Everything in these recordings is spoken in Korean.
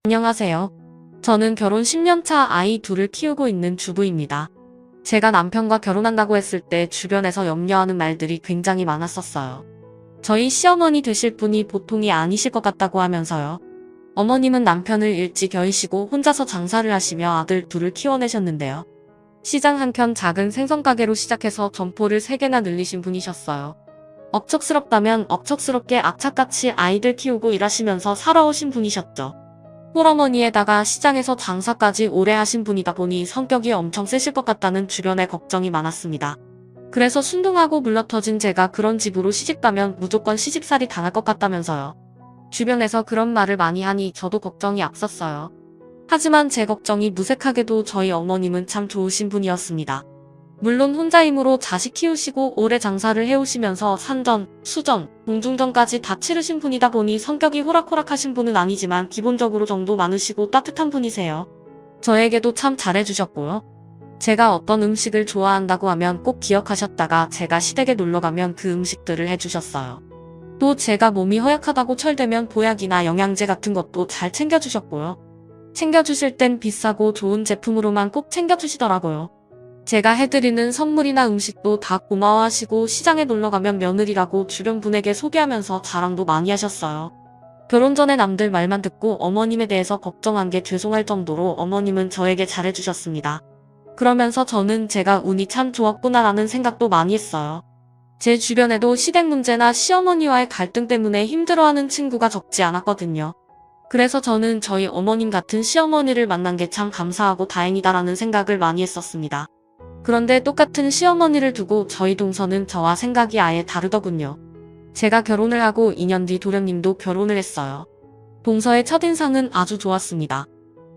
안녕하세요. 저는 결혼 10년 차 아이 둘을 키우고 있는 주부입니다. 제가 남편과 결혼한다고 했을 때 주변에서 염려하는 말들이 굉장히 많았었어요. 저희 시어머니 되실 분이 보통이 아니실 것 같다고 하면서요. 어머님은 남편을 일찍 겨이시고 혼자서 장사를 하시며 아들 둘을 키워내셨는데요. 시장 한켠 작은 생선가게로 시작해서 점포를 3개나 늘리신 분이셨어요. 억척스럽다면 억척스럽게 악착같이 아이들 키우고 일하시면서 살아오신 분이셨죠. 홀어머니에다가 시장에서 장사까지 오래 하신 분이다 보니 성격이 엄청 세실 것 같다는 주변의 걱정이 많았습니다. 그래서 순둥하고 물러터진 제가 그런 집으로 시집가면 무조건 시집살이 당할 것 같다면서요. 주변에서 그런 말을 많이 하니 저도 걱정이 앞섰어요. 하지만 제 걱정이 무색하게도 저희 어머님은 참 좋으신 분이었습니다. 물론 혼자 힘으로 자식 키우시고 오래 장사를 해오시면서 산전, 수전, 공중전까지 다 치르신 분이다 보니 성격이 호락호락하신 분은 아니지만 기본적으로 정도 많으시고 따뜻한 분이세요. 저에게도 참 잘해주셨고요. 제가 어떤 음식을 좋아한다고 하면 꼭 기억하셨다가 제가 시댁에 놀러가면 그 음식들을 해주셨어요. 또 제가 몸이 허약하다고 철되면 보약이나 영양제 같은 것도 잘 챙겨주셨고요. 챙겨주실 땐 비싸고 좋은 제품으로만 꼭 챙겨주시더라고요. 제가 해드리는 선물이나 음식도 다 고마워하시고 시장에 놀러가면 며느리라고 주변 분에게 소개하면서 자랑도 많이 하셨어요. 결혼 전에 남들 말만 듣고 어머님에 대해서 걱정한 게 죄송할 정도로 어머님은 저에게 잘해주셨습니다. 그러면서 저는 제가 운이 참 좋았구나라는 생각도 많이 했어요. 제 주변에도 시댁 문제나 시어머니와의 갈등 때문에 힘들어하는 친구가 적지 않았거든요. 그래서 저는 저희 어머님 같은 시어머니를 만난 게 참 감사하고 다행이다라는 생각을 많이 했었습니다. 그런데 똑같은 시어머니를 두고 저희 동서는 저와 생각이 아예 다르더군요. 제가 결혼을 하고 2년 뒤 도련님도 결혼을 했어요. 동서의 첫인상은 아주 좋았습니다.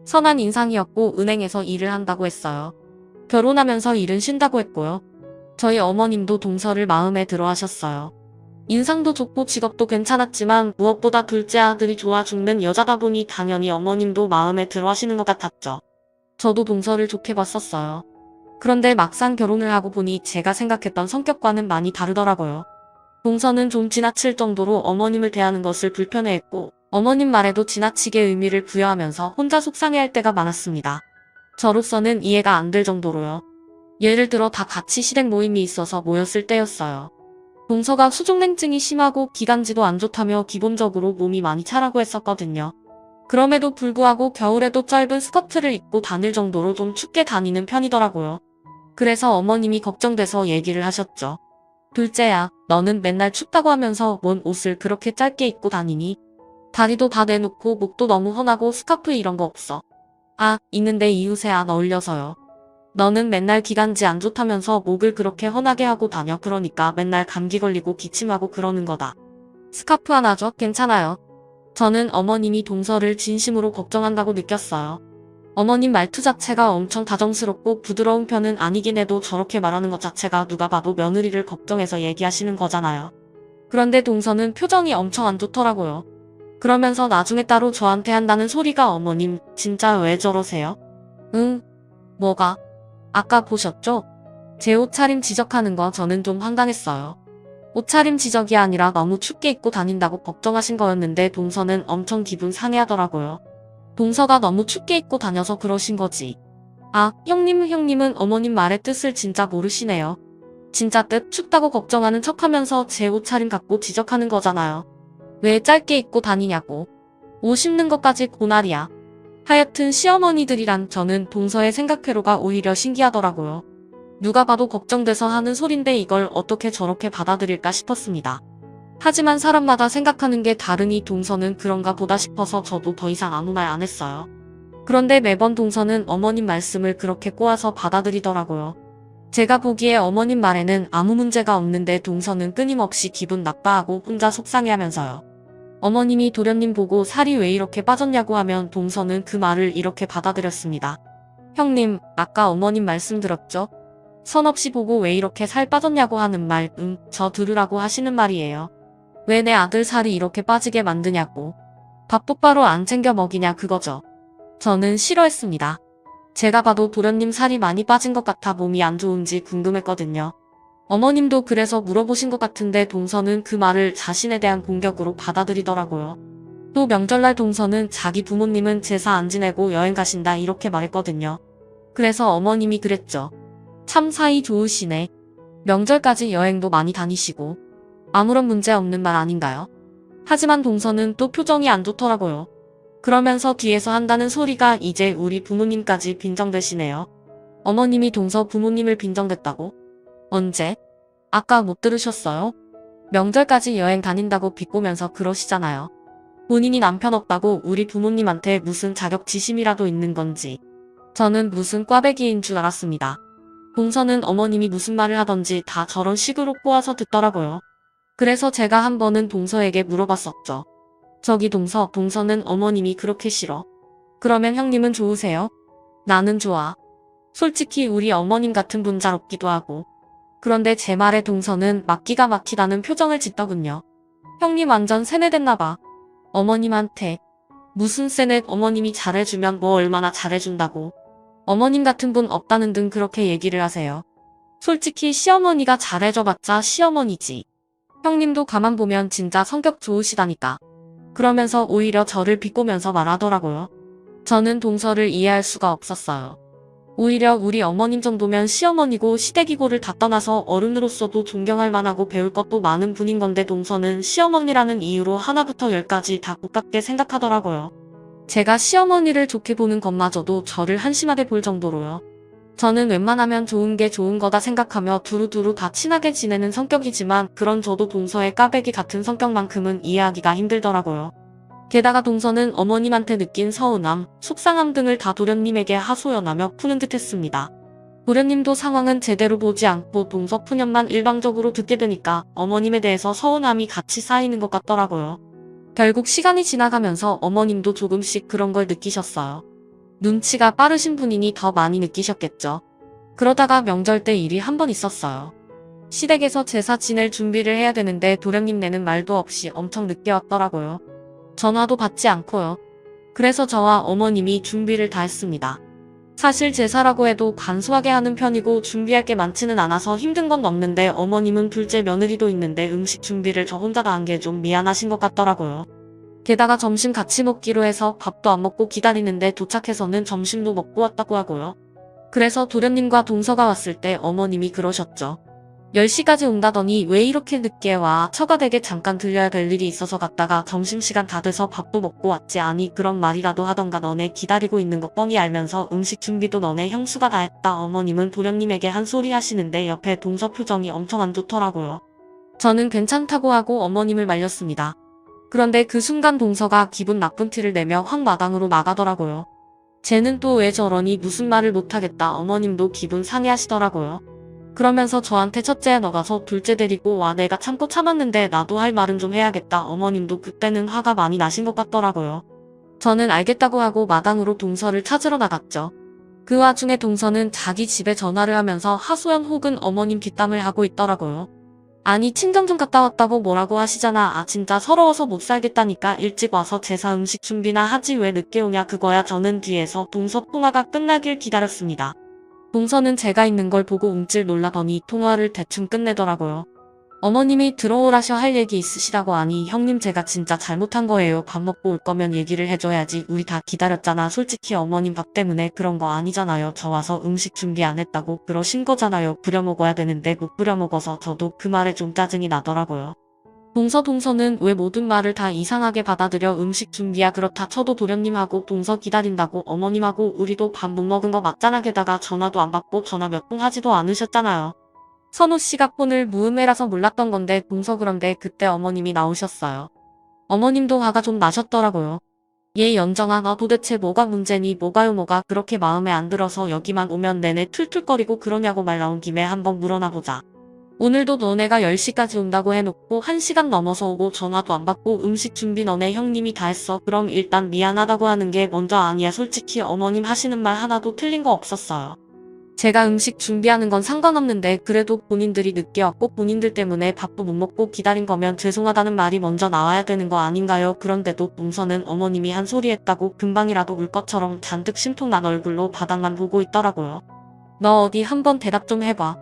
선한 인상이었고 은행에서 일을 한다고 했어요. 결혼하면서 일은 쉰다고 했고요. 저희 어머님도 동서를 마음에 들어 하셨어요. 인상도 좋고 직업도 괜찮았지만 무엇보다 둘째 아들이 좋아 죽는 여자다 보니 당연히 어머님도 마음에 들어 하시는 것 같았죠. 저도 동서를 좋게 봤었어요. 그런데 막상 결혼을 하고 보니 제가 생각했던 성격과는 많이 다르더라고요. 동서는 좀 지나칠 정도로 어머님을 대하는 것을 불편해했고 어머님 말에도 지나치게 의미를 부여하면서 혼자 속상해할 때가 많았습니다. 저로서는 이해가 안 될 정도로요. 예를 들어 다 같이 시댁 모임이 있어서 모였을 때였어요. 동서가 수족냉증이 심하고 기관지도 안 좋다며 기본적으로 몸이 많이 차라고 했었거든요. 그럼에도 불구하고 겨울에도 짧은 스커트를 입고 다닐 정도로 좀 춥게 다니는 편이더라고요. 그래서 어머님이 걱정돼서 얘기를 하셨죠. 둘째야, 너는 맨날 춥다고 하면서 뭔 옷을 그렇게 짧게 입고 다니니? 다리도 다 내놓고 목도 너무 훤하고 스카프 이런 거 없어. 아, 있는데 이웃에 안 어울려서요. 너는 맨날 기관지 안 좋다면서 목을 그렇게 훤하게 하고 다녀. 그러니까 맨날 감기 걸리고 기침하고 그러는 거다. 스카프 하나 줘? 괜찮아요. 저는 어머님이 동서를 진심으로 걱정한다고 느꼈어요. 어머님 말투 자체가 엄청 다정스럽고 부드러운 편은 아니긴 해도 저렇게 말하는 것 자체가 누가 봐도 며느리를 걱정해서 얘기하시는 거잖아요. 그런데 동서는 표정이 엄청 안 좋더라고요. 그러면서 나중에 따로 저한테 한다는 소리가 어머님, 진짜 왜 저러세요? 응? 뭐가? 아까 보셨죠? 제 옷차림 지적하는 거 저는 좀 황당했어요. 옷차림 지적이 아니라 너무 춥게 입고 다닌다고 걱정하신 거였는데 동서는 엄청 기분 상해하더라고요. 동서가 너무 춥게 입고 다녀서 그러신 거지. 아, 형님은 어머님 말의 뜻을 진짜 모르시네요. 진짜 뜻 춥다고 걱정하는 척하면서 제 옷차림 갖고 지적하는 거잖아요. 왜 짧게 입고 다니냐고. 옷 입는 것까지 고날이야. 하여튼 시어머니들이란 저는 동서의 생각회로가 오히려 신기하더라고요. 누가 봐도 걱정돼서 하는 소린데 이걸 어떻게 저렇게 받아들일까 싶었습니다. 하지만 사람마다 생각하는 게 다르니 동서는 그런가 보다 싶어서 저도 더 이상 아무 말 안 했어요. 그런데 매번 동서는 어머님 말씀을 그렇게 꼬아서 받아들이더라고요. 제가 보기에 어머님 말에는 아무 문제가 없는데 동서는 끊임없이 기분 나빠하고 혼자 속상해하면서요. 어머님이 도련님 보고 살이 왜 이렇게 빠졌냐고 하면 동서는 그 말을 이렇게 받아들였습니다. 형님, 아까 어머님 말씀 들었죠? 선 없이 보고 왜 이렇게 살 빠졌냐고 하는 말, 저 들으라고 하시는 말이에요. 왜 내 아들 살이 이렇게 빠지게 만드냐고. 밥 똑바로 안 챙겨 먹이냐 그거죠. 저는 싫어했습니다. 제가 봐도 도련님 살이 많이 빠진 것 같아 몸이 안 좋은지 궁금했거든요. 어머님도 그래서 물어보신 것 같은데 동서는 그 말을 자신에 대한 공격으로 받아들이더라고요. 또 명절날 동서는 자기 부모님은 제사 안 지내고 여행 가신다 이렇게 말했거든요. 그래서 어머님이 그랬죠. 참 사이 좋으시네. 명절까지 여행도 많이 다니시고 아무런 문제 없는 말 아닌가요? 하지만 동서는 또 표정이 안 좋더라고요. 그러면서 뒤에서 한다는 소리가 이제 우리 부모님까지 빈정대시네요. 어머님이 동서 부모님을 빈정댔다고? 언제? 아까 못 들으셨어요? 명절까지 여행 다닌다고 비꼬면서 그러시잖아요. 본인이 남편 없다고 우리 부모님한테 무슨 자격지심이라도 있는 건지. 저는 무슨 꽈배기인 줄 알았습니다. 동서는 어머님이 무슨 말을 하던지 다 저런 식으로 꼬아서 듣더라고요. 그래서 제가 한 번은 동서에게 물어봤었죠. 저기 동서는 어머님이 그렇게 싫어. 그러면 형님은 좋으세요? 나는 좋아. 솔직히 우리 어머님 같은 분 잘 없기도 하고. 그런데 제 말에 동서는 막기가 막히다는 표정을 짓더군요. 형님 완전 세뇌됐나봐. 어머님한테. 무슨 세뇌? 어머님이 잘해주면 뭐 얼마나 잘해준다고. 어머님 같은 분 없다는 등 그렇게 얘기를 하세요. 솔직히 시어머니가 잘해줘봤자 시어머니지. 형님도 가만 보면 진짜 성격 좋으시다니까. 그러면서 오히려 저를 비꼬면서 말하더라고요. 저는 동서를 이해할 수가 없었어요. 오히려 우리 어머님 정도면 시어머니고 시댁이고를 다 떠나서 어른으로서도 존경할 만하고 배울 것도 많은 분인 건데 동서는 시어머니라는 이유로 하나부터 열까지 다 고깝게 생각하더라고요. 제가 시어머니를 좋게 보는 것마저도 저를 한심하게 볼 정도로요. 저는 웬만하면 좋은 게 좋은 거다 생각하며 두루두루 다 친하게 지내는 성격이지만 그런 저도 동서의 까베기 같은 성격만큼은 이해하기가 힘들더라고요. 게다가 동서는 어머님한테 느낀 서운함, 속상함 등을 다 도련님에게 하소연하며 푸는 듯 했습니다. 도련님도 상황은 제대로 보지 않고 동서 푸념만 일방적으로 듣게 되니까 어머님에 대해서 서운함이 같이 쌓이는 것 같더라고요. 결국 시간이 지나가면서 어머님도 조금씩 그런 걸 느끼셨어요. 눈치가 빠르신 분이니 더 많이 느끼셨겠죠. 그러다가 명절 때 일이 한 번 있었어요. 시댁에서 제사 지낼 준비를 해야 되는데 도련님 내는 말도 없이 엄청 늦게 왔더라고요. 전화도 받지 않고요. 그래서 저와 어머님이 준비를 다 했습니다. 사실 제사라고 해도 간소하게 하는 편이고 준비할 게 많지는 않아서 힘든 건 없는데 어머님은 둘째 며느리도 있는데 음식 준비를 저 혼자 다 한 게 좀 미안하신 것 같더라고요. 게다가 점심 같이 먹기로 해서 밥도 안 먹고 기다리는데 도착해서는 점심도 먹고 왔다고 하고요. 그래서 도련님과 동서가 왔을 때 어머님이 그러셨죠. 10시까지 온다더니 왜 이렇게 늦게 와? 처가댁에 잠깐 들려야 될 일이 있어서 갔다가 점심시간 다 돼서 밥도 먹고 왔지. 아니 그런 말이라도 하던가. 너네 기다리고 있는 거 뻔히 알면서 음식 준비도 너네 형수가 다 했다. 어머님은 도련님에게 한 소리 하시는데 옆에 동서 표정이 엄청 안 좋더라고요. 저는 괜찮다고 하고 어머님을 말렸습니다. 그런데 그 순간 동서가 기분 나쁜 티를 내며 확 마당으로 나가더라고요. 쟤는 또 왜 저러니 무슨 말을 못하겠다. 어머님도 기분 상해하시더라고요. 그러면서 저한테 첫째야 너 가서 둘째 데리고 와. 내가 참고 참았는데 나도 할 말은 좀 해야겠다. 어머님도 그때는 화가 많이 나신 것 같더라고요. 저는 알겠다고 하고 마당으로 동서를 찾으러 나갔죠. 그 와중에 동서는 자기 집에 전화를 하면서 하소연 혹은 어머님 뒷담을 하고 있더라고요. 아니 친정 좀 갔다 왔다고 뭐라고 하시잖아. 아 진짜 서러워서 못 살겠다니까. 일찍 와서 제사 음식 준비나 하지 왜 늦게 오냐 그거야. 저는 뒤에서 동서 통화가 끝나길 기다렸습니다. 동서는 제가 있는 걸 보고 움찔 놀라더니 통화를 대충 끝내더라고요. 어머님이 들어오라셔 할 얘기 있으시다고. 하니 형님 제가 진짜 잘못한 거예요. 밥 먹고 올 거면 얘기를 해줘야지. 우리 다 기다렸잖아. 솔직히 어머님 밥 때문에 그런 거 아니잖아요. 저 와서 음식 준비 안 했다고 그러신 거잖아요. 부려 먹어야 되는데 못 부려 먹어서 저도 그 말에 좀 짜증이 나더라고요. 동서는 왜 모든 말을 다 이상하게 받아들여. 음식 준비야 그렇다 쳐도 도련님하고 동서 기다린다고 어머님하고 우리도 밥 못 먹은 거 맞잖아. 게다가 전화도 안 받고 전화 몇 통 하지도 않으셨잖아요. 선우씨가 폰을 무음해라서 몰랐던 건데 동서 그런데 그때 어머님이 나오셨어요. 어머님도 화가 좀 나셨더라고요. 얘 연정아 너 도대체 뭐가 문제니. 뭐가 그렇게 마음에 안 들어서 여기만 오면 내내 툴툴거리고 그러냐고. 말 나온 김에 한번 물어나 보자. 오늘도 너네가 10시까지 온다고 해놓고 1시간 넘어서 오고 전화도 안 받고 음식 준비 너네 형님이 다 했어. 그럼 일단 미안하다고 하는 게 먼저 아니야. 솔직히 어머님 하시는 말 하나도 틀린 거 없었어요. 제가 음식 준비하는 건 상관없는데 그래도 본인들이 늦게 왔고 본인들 때문에 밥도 못 먹고 기다린 거면 죄송하다는 말이 먼저 나와야 되는 거 아닌가요? 그런데도 동서는 어머님이 한 소리 했다고 금방이라도 울 것처럼 잔뜩 심통난 얼굴로 바닥만 보고 있더라고요. 너 어디 한번 대답 좀 해봐.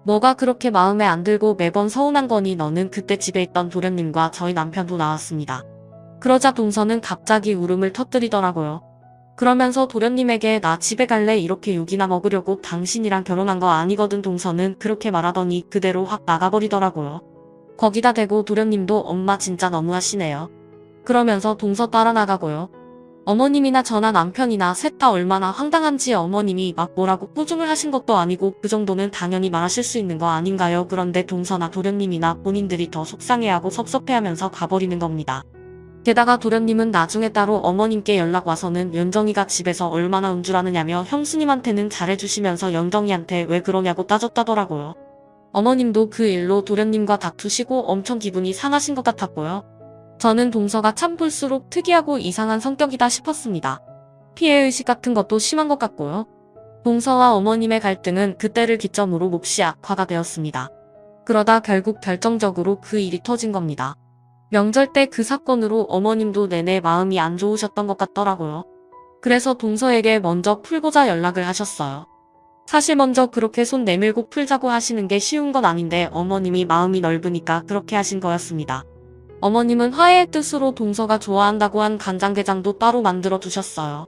뭐가 그렇게 마음에 안 들고 매번 서운한 거니. 너는 그때 집에 있던 도련님과 저희 남편도 나왔습니다. 그러자 동서는 갑자기 울음을 터뜨리더라고요. 그러면서 도련님에게 나 집에 갈래 이렇게 욕이나 먹으려고 당신이랑 결혼한 거 아니거든 동서는 그렇게 말하더니 그대로 확 나가버리더라고요. 거기다 대고 도련님도 엄마 진짜 너무하시네요. 그러면서 동서 따라 나가고요. 어머님이나 저나 남편이나 셋 다 얼마나 황당한지 어머님이 막 뭐라고 꾸중을 하신 것도 아니고 그 정도는 당연히 말하실 수 있는 거 아닌가요? 그런데 동서나 도련님이나 본인들이 더 속상해하고 섭섭해하면서 가버리는 겁니다. 게다가 도련님은 나중에 따로 어머님께 연락 와서는 연정이가 집에서 얼마나 운줄하느냐며 형수님한테는 잘해주시면서 연정이한테 왜 그러냐고 따졌다더라고요. 어머님도 그 일로 도련님과 다투시고 엄청 기분이 상하신 것 같았고요. 저는 동서가 참 볼수록 특이하고 이상한 성격이다 싶었습니다. 피해의식 같은 것도 심한 것 같고요. 동서와 어머님의 갈등은 그때를 기점으로 몹시 악화가 되었습니다. 그러다 결국 결정적으로 그 일이 터진 겁니다. 명절 때 그 사건으로 어머님도 내내 마음이 안 좋으셨던 것 같더라고요. 그래서 동서에게 먼저 풀고자 연락을 하셨어요. 사실 먼저 그렇게 손 내밀고 풀자고 하시는 게 쉬운 건 아닌데 어머님이 마음이 넓으니까 그렇게 하신 거였습니다. 어머님은 화해의 뜻으로 동서가 좋아한다고 한 간장게장도 따로 만들어 두셨어요.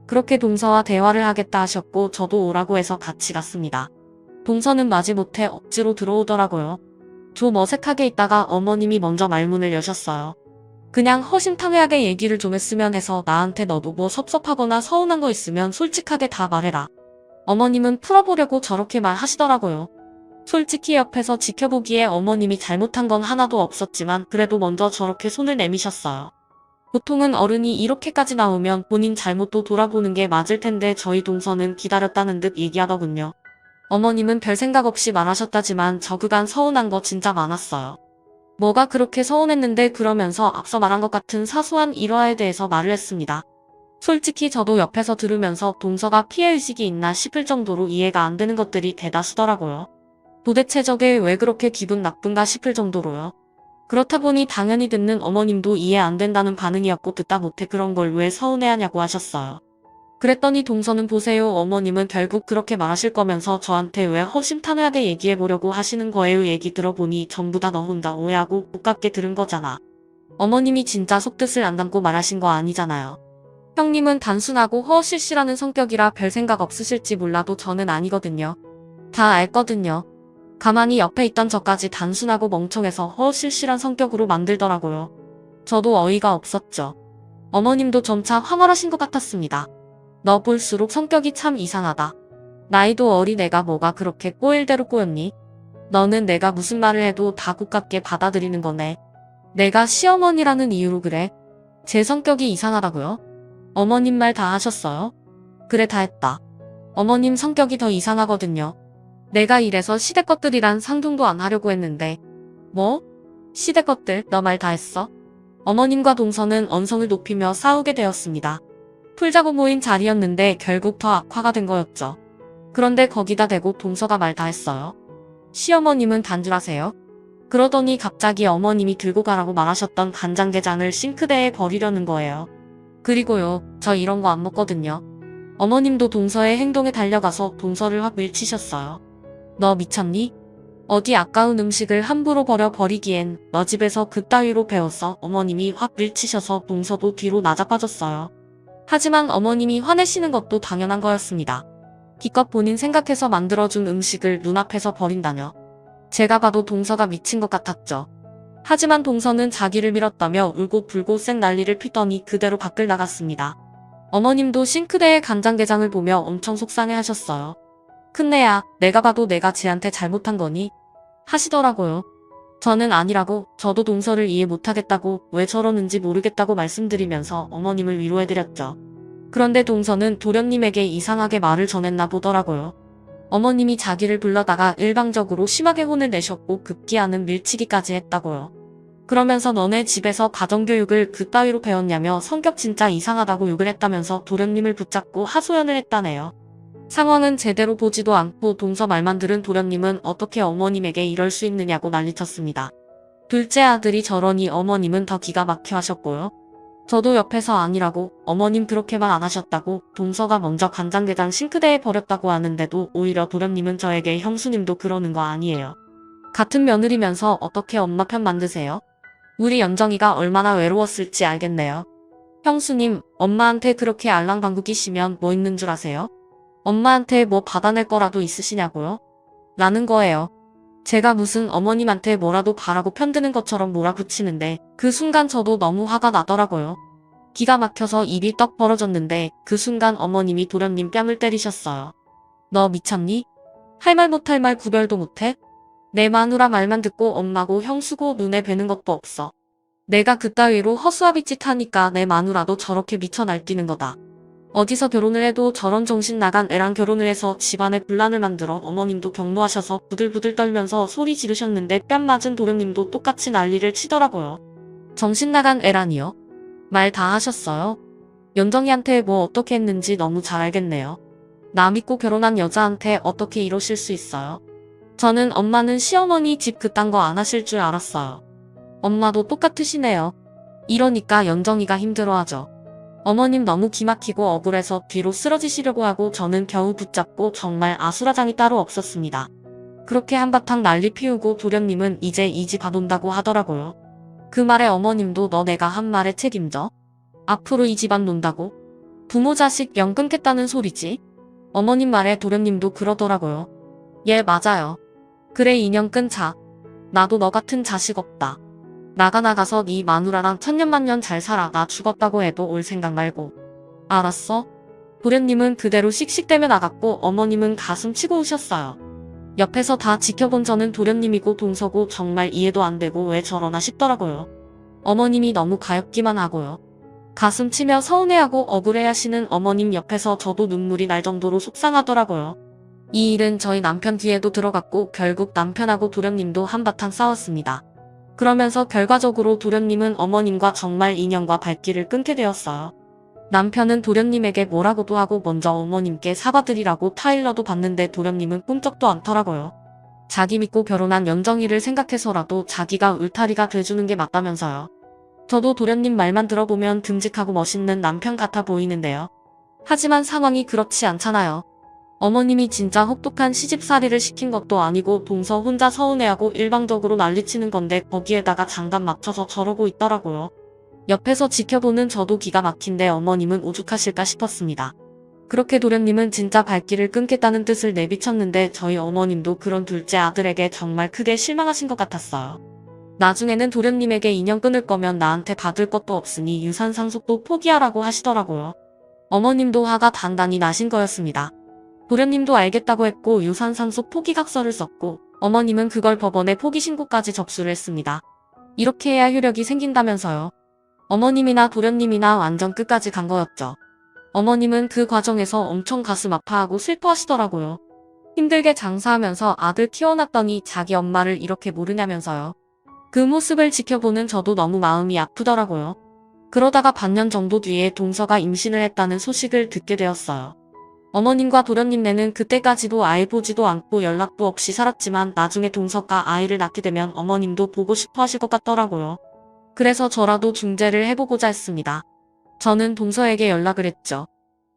그렇게 동서와 대화를 하겠다 하셨고 저도 오라고 해서 같이 갔습니다. 동서는 마지못해 억지로 들어오더라고요. 좀 어색하게 있다가 어머님이 먼저 말문을 여셨어요. 그냥 허심탄회하게 얘기를 좀 했으면 해서 나한테 너도 뭐 섭섭하거나 서운한 거 있으면 솔직하게 다 말해라. 어머님은 풀어보려고 저렇게 말하시더라고요. 솔직히 옆에서 지켜보기에 어머님이 잘못한 건 하나도 없었지만 그래도 먼저 저렇게 손을 내미셨어요. 보통은 어른이 이렇게까지 나오면 본인 잘못도 돌아보는 게 맞을 텐데 저희 동서는 기다렸다는 듯 얘기하더군요. 어머님은 별 생각 없이 말하셨다지만 저 그간 서운한 거 진짜 많았어요. 뭐가 그렇게 서운했는데 그러면서 앞서 말한 것 같은 사소한 일화에 대해서 말을 했습니다. 솔직히 저도 옆에서 들으면서 동서가 피해의식이 있나 싶을 정도로 이해가 안 되는 것들이 대다수더라고요. 도대체 저게 왜 그렇게 기분 나쁜가 싶을 정도로요. 그렇다 보니 당연히 듣는 어머님도 이해 안 된다는 반응이었고 듣다 못해 그런 걸 왜 서운해하냐고 하셨어요. 그랬더니 동서는 보세요 어머님은 결국 그렇게 말하실 거면서 저한테 왜 허심탄회하게 얘기해보려고 하시는 거예요 얘기 들어보니 전부 다 너 혼자 오해하고 고깝게 들은 거잖아. 어머님이 진짜 속뜻을 안 담고 말하신 거 아니잖아요. 형님은 단순하고 허실실하는 성격이라 별 생각 없으실지 몰라도 저는 아니거든요. 다 알거든요. 가만히 옆에 있던 저까지 단순하고 멍청해서 허실실한 성격으로 만들더라고요. 저도 어이가 없었죠. 어머님도 점차 황홀하신 것 같았습니다. 너 볼수록 성격이 참 이상하다. 나이도 어린 애가 뭐가 그렇게 꼬일대로 꼬였니? 너는 내가 무슨 말을 해도 다 고깝게 받아들이는 거네. 내가 시어머니라는 이유로 그래? 제 성격이 이상하다고요? 어머님 말 다 하셨어요? 그래 다 했다. 어머님 성격이 더 이상하거든요. 내가 이래서 시댁 것들이란 상종도 안 하려고 했는데. 뭐? 시댁 것들 너 말 다 했어? 어머님과 동서는 언성을 높이며 싸우게 되었습니다. 풀자고 모인 자리였는데 결국 더 악화가 된 거였죠. 그런데 거기다 대고 동서가 말 다 했어요. 시어머님은 단줄하세요? 그러더니 갑자기 어머님이 들고 가라고 말하셨던 간장게장을 싱크대에 버리려는 거예요. 그리고요, 저 이런 거 안 먹거든요. 어머님도 동서의 행동에 달려가서 동서를 확 밀치셨어요. 너 미쳤니? 어디 아까운 음식을 함부로 버리기엔 너 집에서 그따위로 배웠어. 어머님이 확 밀치셔서 동서도 뒤로 나자빠졌어요. 하지만 어머님이 화내시는 것도 당연한 거였습니다. 기껏 본인 생각해서 만들어준 음식을 눈앞에서 버린다뇨. 제가 봐도 동서가 미친 것 같았죠. 하지만 동서는 자기를 밀었다며 울고 불고 쌩 난리를 피더니 그대로 밖을 나갔습니다. 어머님도 싱크대에 간장게장을 보며 엄청 속상해 하셨어요. 큰애야, 내가 봐도 내가 쟤한테 잘못한 거니? 하시더라고요. 저는 아니라고, 저도 동서를 이해 못하겠다고, 왜 저러는지 모르겠다고 말씀드리면서 어머님을 위로해드렸죠. 그런데 동서는 도련님에게 이상하게 말을 전했나 보더라고요. 어머님이 자기를 불러다가 일방적으로 심하게 혼을 내셨고 급기야는 밀치기까지 했다고요. 그러면서 너네 집에서 가정교육을 그따위로 배웠냐며 성격 진짜 이상하다고 욕을 했다면서 도련님을 붙잡고 하소연을 했다네요. 상황은 제대로 보지도 않고 동서 말만 들은 도련님은 어떻게 어머님에게 이럴 수 있느냐고 난리쳤습니다. 둘째 아들이 저러니 어머님은 더 기가 막혀 하셨고요. 저도 옆에서 아니라고, 어머님 그렇게 말 안 하셨다고, 동서가 먼저 간장게장 싱크대에 버렸다고 하는데도 오히려 도련님은 저에게 형수님도 그러는 거 아니에요. 같은 며느리면서 어떻게 엄마 편 만드세요? 우리 연정이가 얼마나 외로웠을지 알겠네요. 형수님, 엄마한테 그렇게 알랑방구 끼시면 뭐 있는 줄 아세요? 엄마한테 뭐 받아낼 거라도 있으시냐고요? 라는 거예요. 제가 무슨 어머님한테 뭐라도 바라고 편드는 것처럼 몰아붙이는데 그 순간 저도 너무 화가 나더라고요. 기가 막혀서 입이 떡 벌어졌는데 그 순간 어머님이 도련님 뺨을 때리셨어요. 너 미쳤니? 할 말 못할 말 구별도 못해? 내 마누라 말만 듣고 엄마고 형수고 눈에 뵈는 것도 없어. 내가 그따위로 허수아비짓 하니까 내 마누라도 저렇게 미쳐 날뛰는 거다. 어디서 결혼을 해도 저런 정신 나간 애랑 결혼을 해서 집안에 분란을 만들어 어머님도 경노하셔서 부들부들 떨면서 소리 지르셨는데 뺨 맞은 도련님도 똑같이 난리를 치더라고요. 정신 나간 애라니요? 말 다 하셨어요? 연정이한테 뭐 어떻게 했는지 너무 잘 알겠네요. 나 믿고 결혼한 여자한테 어떻게 이러실 수 있어요? 저는 엄마는 시어머니 집 그딴 거 안 하실 줄 알았어요. 엄마도 똑같으시네요. 이러니까 연정이가 힘들어하죠. 어머님 너무 기막히고 억울해서 뒤로 쓰러지시려고 하고 저는 겨우 붙잡고 정말 아수라장이 따로 없었습니다. 그렇게 한바탕 난리 피우고 도련님은 이제 이 집 안 온다고 하더라고요. 그 말에 어머님도 너 내가 한 말에 책임져? 앞으로 이 집 안 논다고? 부모 자식 영 끊겠다는 소리지? 어머님 말에 도련님도 그러더라고요. 예, 맞아요. 그래, 인연 끊자. 나도 너 같은 자식 없다. 나가서 네 마누라랑 천년만년 잘 살아. 나 죽었다고 해도 올 생각 말고. 알았어? 도련님은 그대로 씩씩대며 나갔고 어머님은 가슴 치고 우셨어요. 옆에서 다 지켜본 저는 도련님이고 동서고 정말 이해도 안 되고 왜 저러나 싶더라고요. 어머님이 너무 가엾기만 하고요. 가슴 치며 서운해하고 억울해하시는 어머님 옆에서 저도 눈물이 날 정도로 속상하더라고요. 이 일은 저희 남편 귀에도 들어갔고 결국 남편하고 도련님도 한바탕 싸웠습니다. 그러면서 결과적으로 도련님은 어머님과 정말 인연과 발길을 끊게 되었어요. 남편은 도련님에게 뭐라고도 하고 먼저 어머님께 사과드리라고 타일러도 봤는데 도련님은 꿈쩍도 않더라고요. 자기 믿고 결혼한 연정이를 생각해서라도 자기가 울타리가 돼주는 게 맞다면서요. 저도 도련님 말만 들어보면 듬직하고 멋있는 남편 같아 보이는데요. 하지만 상황이 그렇지 않잖아요. 어머님이 진짜 혹독한 시집살이를 시킨 것도 아니고 동서 혼자 서운해하고 일방적으로 난리치는 건데 거기에다가 장단 맞춰서 저러고 있더라고요. 옆에서 지켜보는 저도 기가 막힌데 어머님은 오죽하실까 싶었습니다. 그렇게 도련님은 진짜 발길을 끊겠다는 뜻을 내비쳤는데 저희 어머님도 그런 둘째 아들에게 정말 크게 실망하신 것 같았어요. 나중에는 도련님에게 인연 끊을 거면 나한테 받을 것도 없으니 유산 상속도 포기하라고 하시더라고요. 어머님도 화가 단단히 나신 거였습니다. 도련님도 알겠다고 했고 유산 상속 포기각서를 썼고 어머님은 그걸 법원에 포기 신고까지 접수를 했습니다. 이렇게 해야 효력이 생긴다면서요. 어머님이나 도련님이나 완전 끝까지 간 거였죠. 어머님은 그 과정에서 엄청 가슴 아파하고 슬퍼하시더라고요. 힘들게 장사하면서 아들 키워놨더니 자기 엄마를 이렇게 모르냐면서요. 그 모습을 지켜보는 저도 너무 마음이 아프더라고요. 그러다가 반년 정도 뒤에 동서가 임신을 했다는 소식을 듣게 되었어요. 어머님과 도련님네는 그때까지도 아이 보지도 않고 연락도 없이 살았지만 나중에 동서가 아이를 낳게 되면 어머님도 보고 싶어 하실 것 같더라고요. 그래서 저라도 중재를 해보고자 했습니다. 저는 동서에게 연락을 했죠.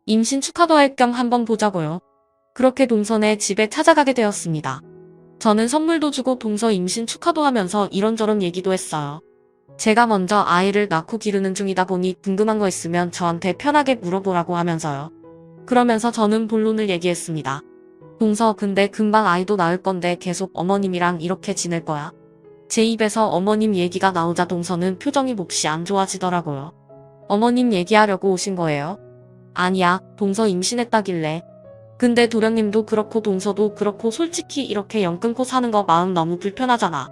임신 축하도 할 겸 한번 보자고요. 그렇게 동서네 집에 찾아가게 되었습니다. 저는 선물도 주고 동서 임신 축하도 하면서 이런저런 얘기도 했어요. 제가 먼저 아이를 낳고 기르는 중이다 보니 궁금한 거 있으면 저한테 편하게 물어보라고 하면서요. 그러면서 저는 본론을 얘기했습니다. 동서, 근데 금방 아이도 낳을 건데 계속 어머님이랑 이렇게 지낼 거야? 제 입에서 어머님 얘기가 나오자 동서는 표정이 몹시 안 좋아지더라고요. 어머님 얘기하려고 오신 거예요? 아니야, 동서 임신했다길래. 근데 도련님도 그렇고 동서도 그렇고 솔직히 이렇게 연 끊고 사는 거 마음 너무 불편하잖아.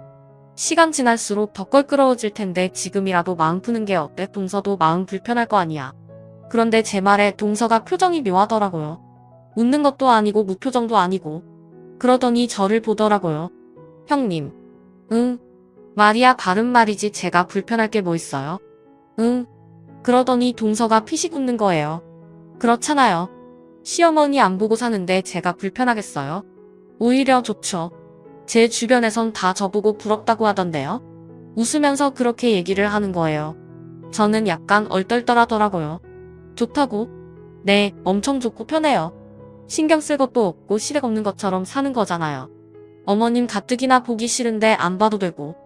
시간 지날수록 더 껄끄러워질 텐데 지금이라도 마음 푸는 게 어때? 동서도 마음 불편할 거 아니야. 그런데 제 말에 동서가 표정이 묘하더라고요. 웃는 것도 아니고 무표정도 아니고. 그러더니 저를 보더라고요. 형님. 응. 말이야 바른 말이지 제가 불편할 게 뭐 있어요? 응. 그러더니 동서가 피식 웃는 거예요. 그렇잖아요. 시어머니 안 보고 사는데 제가 불편하겠어요? 오히려 좋죠. 제 주변에선 다 저보고 부럽다고 하던데요. 웃으면서 그렇게 얘기를 하는 거예요. 저는 약간 얼떨떨하더라고요. 좋다고? 네, 엄청 좋고 편해요. 신경 쓸 것도 없고 시댁 없는 것처럼 사는 거잖아요. 어머님 가뜩이나 보기 싫은데 안 봐도 되고.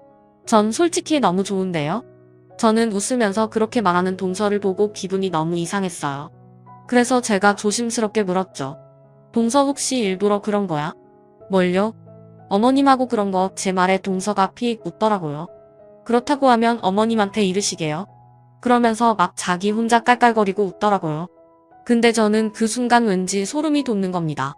전 솔직히 너무 좋은데요? 저는 웃으면서 그렇게 말하는 동서를 보고 기분이 너무 이상했어요. 그래서 제가 조심스럽게 물었죠. 동서 혹시 일부러 그런 거야? 뭘요? 어머님하고 그런 거. 제 말에 동서가 픽 웃더라고요. 그렇다고 하면 어머님한테 이르시게요. 그러면서 막 자기 혼자 깔깔거리고 웃더라고요. 근데 저는 그 순간 왠지 소름이 돋는 겁니다.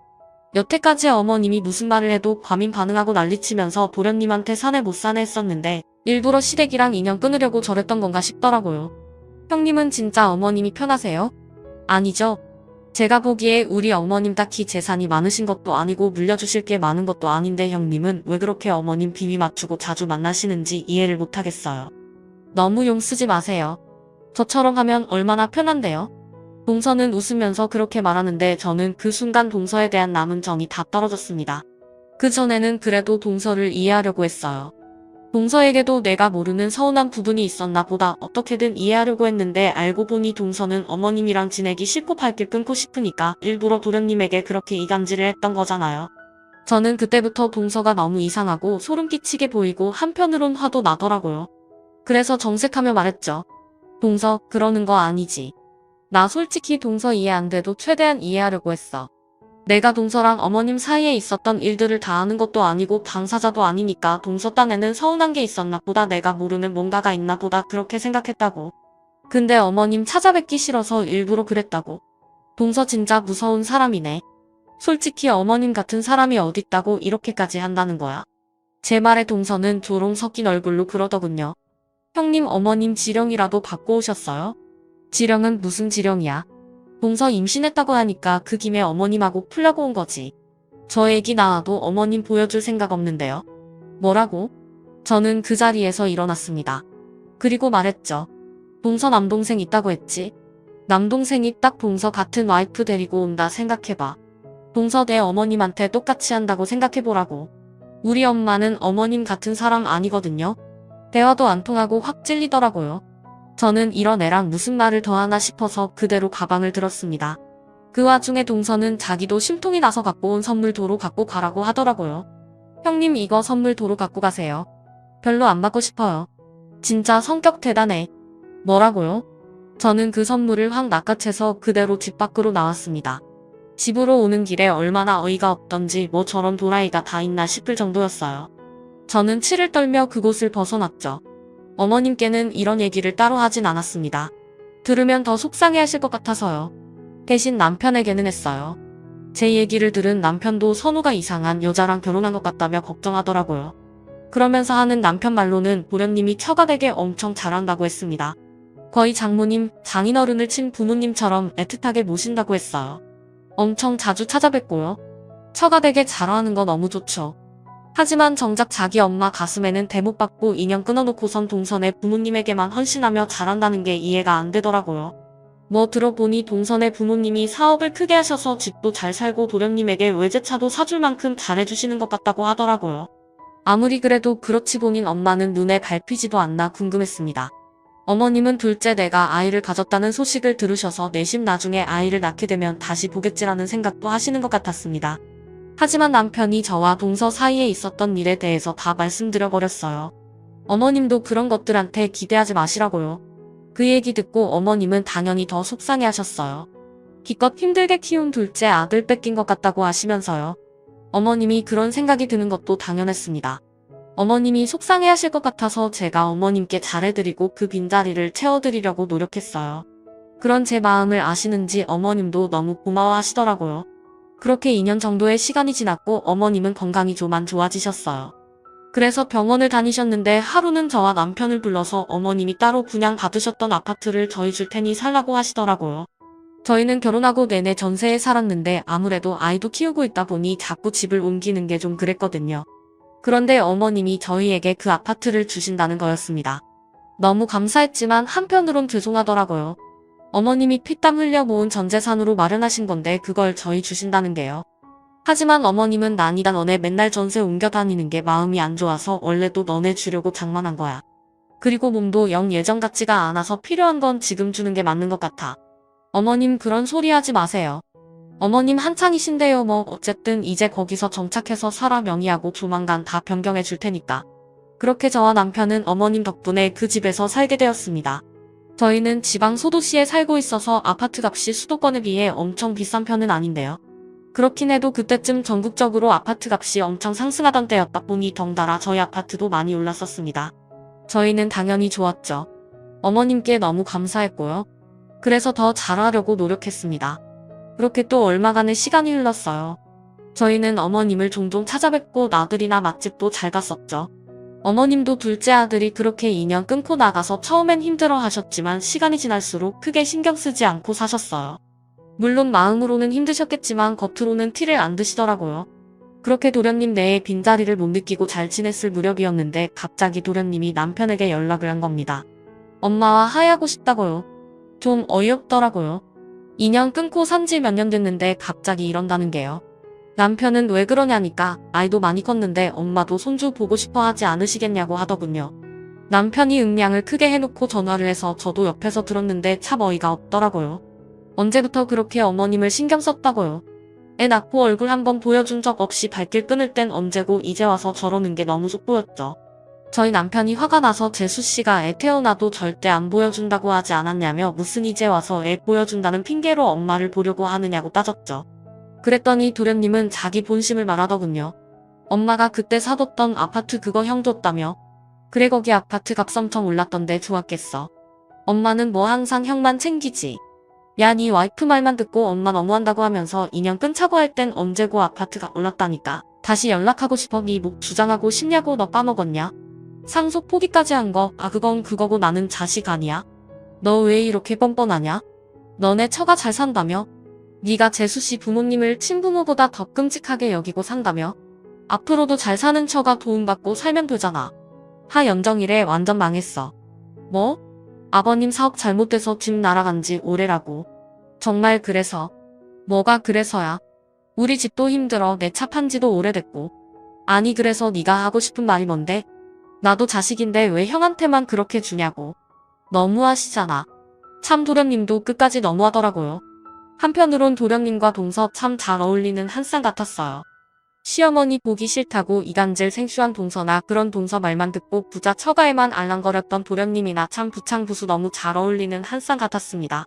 여태까지 어머님이 무슨 말을 해도 과민 반응하고 난리치면서 도련님한테 사내 못 사내 했었는데 일부러 시댁이랑 인연 끊으려고 저랬던 건가 싶더라고요. 형님은 진짜 어머님이 편하세요? 아니죠. 제가 보기에 우리 어머님 딱히 재산이 많으신 것도 아니고 물려주실 게 많은 것도 아닌데 형님은 왜 그렇게 어머님 비위 맞추고 자주 만나시는지 이해를 못하겠어요. 너무 용 쓰지 마세요. 저처럼 하면 얼마나 편한데요? 동서는 웃으면서 그렇게 말하는데 저는 그 순간 동서에 대한 남은 정이 다 떨어졌습니다. 그 전에는 그래도 동서를 이해하려고 했어요. 동서에게도 내가 모르는 서운한 부분이 있었나 보다 어떻게든 이해하려고 했는데 알고 보니 동서는 어머님이랑 지내기 싫고 발길 끊고 싶으니까 일부러 도련님에게 그렇게 이간질을 했던 거잖아요. 저는 그때부터 동서가 너무 이상하고 소름 끼치게 보이고 한편으론 화도 나더라고요. 그래서 정색하며 말했죠. 동서, 그러는 거 아니지. 나 솔직히 동서 이해 안 돼도 최대한 이해하려고 했어. 내가 동서랑 어머님 사이에 있었던 일들을 다 아는 것도 아니고 당사자도 아니니까 동서 딴에는 서운한 게 있었나 보다 내가 모르는 뭔가가 있나 보다 그렇게 생각했다고. 근데 어머님 찾아뵙기 싫어서 일부러 그랬다고. 동서 진짜 무서운 사람이네. 솔직히 어머님 같은 사람이 어딨다고 이렇게까지 한다는 거야. 제 말에 동서는 조롱 섞인 얼굴로 그러더군요. 형님 어머님 지령이라도 받고 오셨어요? 지령은 무슨 지령이야? 동서 임신했다고 하니까 그 김에 어머님하고 풀려고 온 거지. 저 애기 낳아도 어머님 보여줄 생각 없는데요. 뭐라고? 저는 그 자리에서 일어났습니다. 그리고 말했죠. 동서 남동생 있다고 했지? 남동생이 딱 동서 같은 와이프 데리고 온다 생각해봐. 동서 내 어머님한테 똑같이 한다고 생각해보라고. 우리 엄마는 어머님 같은 사람 아니거든요. 대화도 안 통하고 확 찔리더라고요. 저는 이런 애랑 무슨 말을 더 하나 싶어서 그대로 가방을 들었습니다. 그 와중에 동서는 자기도 심통이 나서 갖고 온 선물 도로 갖고 가라고 하더라고요. 형님 이거 선물 도로 갖고 가세요. 별로 안 받고 싶어요. 진짜 성격 대단해. 뭐라고요? 저는 그 선물을 확 낚아채서 그대로 집 밖으로 나왔습니다. 집으로 오는 길에 얼마나 어이가 없던지 뭐 저런 도라이가 다 있나 싶을 정도였어요. 저는 치를 떨며 그곳을 벗어났죠. 어머님께는 이런 얘기를 따로 하진 않았습니다. 들으면 더 속상해하실 것 같아서요. 대신 남편에게는 했어요. 제 얘기를 들은 남편도 선우가 이상한 여자랑 결혼한 것 같다며 걱정하더라고요. 그러면서 하는 남편 말로는 도련님이 처가되게 엄청 잘한다고 했습니다. 거의 장모님, 장인어른을 친 부모님처럼 애틋하게 모신다고 했어요. 엄청 자주 찾아뵙고요. 처가되게 잘하는 거 너무 좋죠. 하지만 정작 자기 엄마 가슴에는 대못 받고 인연 끊어놓고선 동선의 부모님에게만 헌신하며 잘한다는 게 이해가 안 되더라고요. 뭐 들어보니 동선의 부모님이 사업을 크게 하셔서 집도 잘 살고 도련님에게 외제차도 사줄 만큼 잘해주시는 것 같다고 하더라고요. 아무리 그래도 그렇지 본인 엄마는 눈에 밟히지도 않나 궁금했습니다. 어머님은 둘째 내가 아이를 가졌다는 소식을 들으셔서 내심 나중에 아이를 낳게 되면 다시 보겠지라는 생각도 하시는 것 같았습니다. 하지만 남편이 저와 동서 사이에 있었던 일에 대해서 다 말씀드려버렸어요. 어머님도 그런 것들한테 기대하지 마시라고요. 그 얘기 듣고 어머님은 당연히 더 속상해 하셨어요. 기껏 힘들게 키운 둘째 아들 뺏긴 것 같다고 하시면서요. 어머님이 그런 생각이 드는 것도 당연했습니다. 어머님이 속상해 하실 것 같아서 제가 어머님께 잘해드리고 그 빈자리를 채워드리려고 노력했어요. 그런 제 마음을 아시는지 어머님도 너무 고마워하시더라고요. 그렇게 2년 정도의 시간이 지났고 어머님은 건강이 좀 안 좋아지셨어요. 그래서 병원을 다니셨는데 하루는 저와 남편을 불러서 어머님이 따로 분양받으셨던 아파트를 저희 줄 테니 살라고 하시더라고요. 저희는 결혼하고 내내 전세에 살았는데 아무래도 아이도 키우고 있다 보니 자꾸 집을 옮기는 게 좀 그랬거든요. 그런데 어머님이 저희에게 그 아파트를 주신다는 거였습니다. 너무 감사했지만 한편으론 죄송하더라고요. 어머님이 피땀 흘려 모은 전 재산으로 마련하신 건데 그걸 저희 주신다는 게요. 하지만 어머님은 난이다 너네 맨날 전세 옮겨 다니는 게 마음이 안 좋아서 원래도 너네 주려고 장만한 거야. 그리고 몸도 영 예전 같지가 않아서 필요한 건 지금 주는 게 맞는 것 같아. 어머님 그런 소리 하지 마세요. 어머님 한창이신데요 뭐 어쨌든 이제 거기서 정착해서 살아 명의하고 조만간 다 변경해 줄 테니까. 그렇게 저와 남편은 어머님 덕분에 그 집에서 살게 되었습니다. 저희는 지방 소도시에 살고 있어서 아파트 값이 수도권에 비해 엄청 비싼 편은 아닌데요. 그렇긴 해도 그때쯤 전국적으로 아파트 값이 엄청 상승하던 때였다 보니 덩달아 저희 아파트도 많이 올랐었습니다. 저희는 당연히 좋았죠. 어머님께 너무 감사했고요. 그래서 더 잘하려고 노력했습니다. 그렇게 또 얼마간의 시간이 흘렀어요. 저희는 어머님을 종종 찾아뵙고 나들이나 맛집도 잘 갔었죠. 어머님도 둘째 아들이 그렇게 2년 끊고 나가서 처음엔 힘들어 하셨지만 시간이 지날수록 크게 신경 쓰지 않고 사셨어요. 물론 마음으로는 힘드셨겠지만 겉으로는 티를 안 드시더라고요. 그렇게 도련님 내에 빈자리를 못 느끼고 잘 지냈을 무렵이었는데 갑자기 도련님이 남편에게 연락을 한 겁니다. 엄마와 화해하고 싶다고요. 좀 어이없더라고요. 2년 끊고 산지 몇 년 됐는데 갑자기 이런다는 게요. 남편은 왜 그러냐니까 아이도 많이 컸는데 엄마도 손주 보고 싶어 하지 않으시겠냐고 하더군요. 남편이 응량을 크게 해놓고 전화를 해서 저도 옆에서 들었는데 참 어이가 없더라고요. 언제부터 그렇게 어머님을 신경 썼다고요. 애 낳고 얼굴 한번 보여준 적 없이 발길 끊을 땐 언제고 이제 와서 저러는 게 너무 속 보였죠. 저희 남편이 화가 나서 재수씨가 애 태어나도 절대 안 보여준다고 하지 않았냐며 무슨 이제 와서 애 보여준다는 핑계로 엄마를 보려고 하느냐고 따졌죠. 그랬더니 도련님은 자기 본심을 말하더군요. 엄마가 그때 사뒀던 아파트 그거 형 줬다며. 그래 거기 아파트 값 엄청 올랐던데 좋았겠어. 엄마는 뭐 항상 형만 챙기지. 야 니 와이프 말만 듣고 엄마 너무한다고 하면서 2년 끊자고 할 땐 언제고 아파트가 올랐다니까. 다시 연락하고 싶어 니 목 주장하고 싶냐고 너 까먹었냐? 상속 포기까지 한 거 그건 그거고 나는 자식 아니야? 너 왜 이렇게 뻔뻔하냐? 너네 처가 잘 산다며? 네가 재수씨 부모님을 친부모보다 더 끔찍하게 여기고 산다며? 앞으로도 잘 사는 처가 도움받고 살면 되잖아. 하연정일에 완전 망했어. 뭐? 아버님 사업 잘못돼서 집 날아간 지 오래라고. 정말 그래서? 뭐가 그래서야? 우리 집도 힘들어 내 차 판지도 오래됐고. 아니 그래서 네가 하고 싶은 말이 뭔데? 나도 자식인데 왜 형한테만 그렇게 주냐고. 너무하시잖아. 참 도련님도 끝까지 너무하더라고요. 한편으론 도련님과 동서 참 잘 어울리는 한 쌍 같았어요. 시어머니 보기 싫다고 이간질 생쇼한 동서나 그런 동서 말만 듣고 부자 처가에만 알랑거렸던 도련님이나 참 부창부수 너무 잘 어울리는 한 쌍 같았습니다.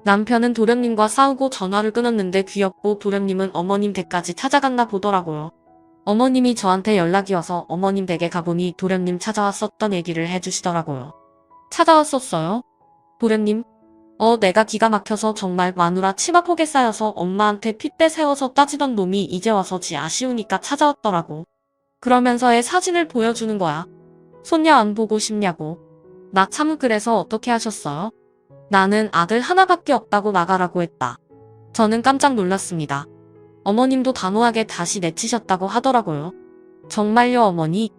남편은 도련님과 싸우고 전화를 끊었는데 귀엽고 도련님은 어머님 댁까지 찾아갔나 보더라고요. 어머님이 저한테 연락이 와서 어머님 댁에 가보니 도련님 찾아왔었던 얘기를 해주시더라고요. 찾아왔었어요? 도련님? 내가 기가 막혀서 정말 마누라 치마폭에 쌓여서 엄마한테 핏대 세워서 따지던 놈이 이제 와서 지 아쉬우니까 찾아왔더라고. 그러면서 애 사진을 보여주는 거야. 손녀 안 보고 싶냐고. 나 참 그래서 어떻게 하셨어요? 나는 아들 하나밖에 없다고 나가라고 했다. 저는 깜짝 놀랐습니다. 어머님도 단호하게 다시 내치셨다고 하더라고요. 정말요 어머니?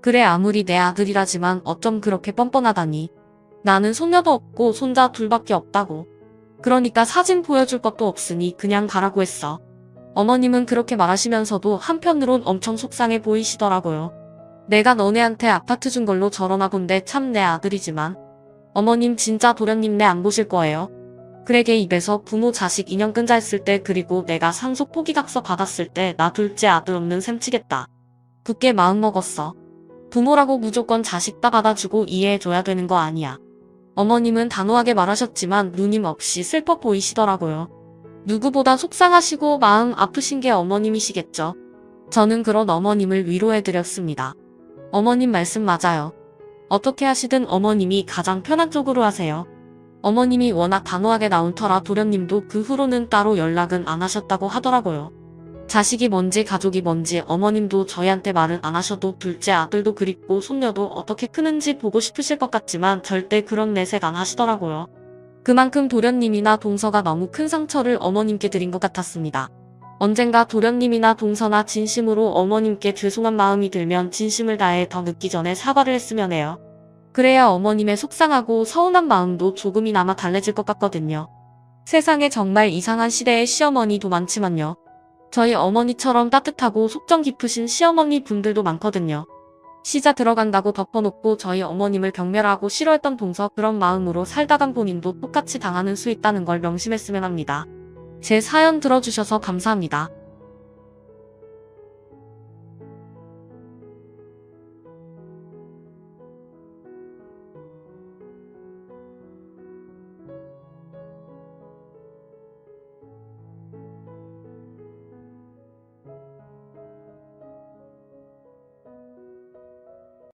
그래 아무리 내 아들이라지만 어쩜 그렇게 뻔뻔하다니. 나는 손녀도 없고 손자 둘밖에 없다고. 그러니까 사진 보여줄 것도 없으니 그냥 가라고 했어. 어머님은 그렇게 말하시면서도 한편으론 엄청 속상해 보이시더라고요. 내가 너네한테 아파트 준 걸로 저러나 본데 참 내 아들이지만. 어머님 진짜 도련님 내 안 보실 거예요. 그래게 입에서 부모 자식 인연 끈자 했을 때 그리고 내가 상속 포기각서 받았을 때 나 둘째 아들 없는 셈 치겠다. 굳게 마음먹었어. 부모라고 무조건 자식 다 받아주고 이해해줘야 되는 거 아니야. 어머님은 단호하게 말하셨지만 누님 없이 슬퍼 보이시더라고요. 누구보다 속상하시고 마음 아프신 게 어머님이시겠죠. 저는 그런 어머님을 위로해드렸습니다. 어머님 말씀 맞아요. 어떻게 하시든 어머님이 가장 편한 쪽으로 하세요. 어머님이 워낙 단호하게 나온 터라 도련님도 그 후로는 따로 연락은 안 하셨다고 하더라고요. 자식이 뭔지 가족이 뭔지 어머님도 저희한테 말은 안 하셔도 둘째 아들도 그립고 손녀도 어떻게 크는지 보고 싶으실 것 같지만 절대 그런 내색 안 하시더라고요. 그만큼 도련님이나 동서가 너무 큰 상처를 어머님께 드린 것 같았습니다. 언젠가 도련님이나 동서나 진심으로 어머님께 죄송한 마음이 들면 진심을 다해 더 늦기 전에 사과를 했으면 해요. 그래야 어머님의 속상하고 서운한 마음도 조금이나마 달래질 것 같거든요. 세상에 정말 이상한 시대의 시어머니도 많지만요. 저희 어머니처럼 따뜻하고 속정 깊으신 시어머니 분들도 많거든요. 시자 들어간다고 덮어놓고 저희 어머님을 경멸하고 싫어했던 동서 그런 마음으로 살다간 본인도 똑같이 당하는 수 있다는 걸 명심했으면 합니다. 제 사연 들어주셔서 감사합니다.